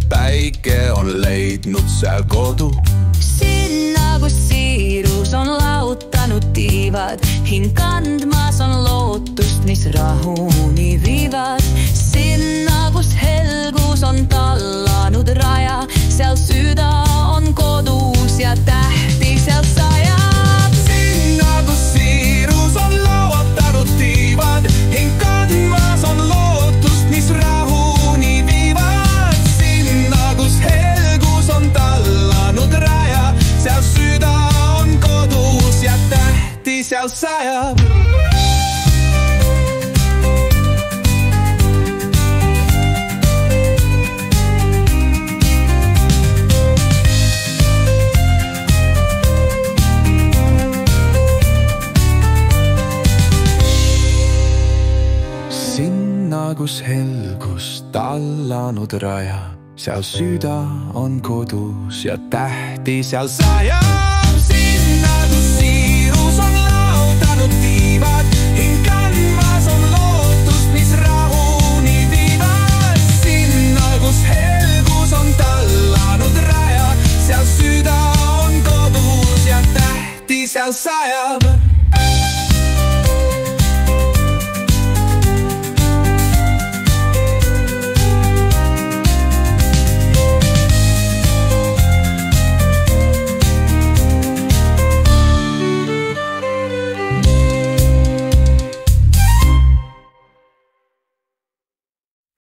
päike on leidnud seal kodu. Sinna, kus siirus on lautanud tiivad, hing kandmas on lootust, mis rahuni viivad. Sinna, kus helgus on tallanud raja, seal süda on kodus ja tähti seal sajab. Sinna, kus siirus on lautanud tiivad, hing kandmas on lootust, mis rahuni viivad. Sinna, kus helgus on tallanud raja, seal süda on kodus ja tähti seal sajab. Sinna, kus helgus tallanud raja, seal süda on kodus ja tähti seal sajab. Sinna, kus siirus on lautanud tiivad, hing kandmas on lootust, mis rahuni viivad. Sinna, kus helgus on tallanud raja, seal süda on kodus ja tähti seal sajab.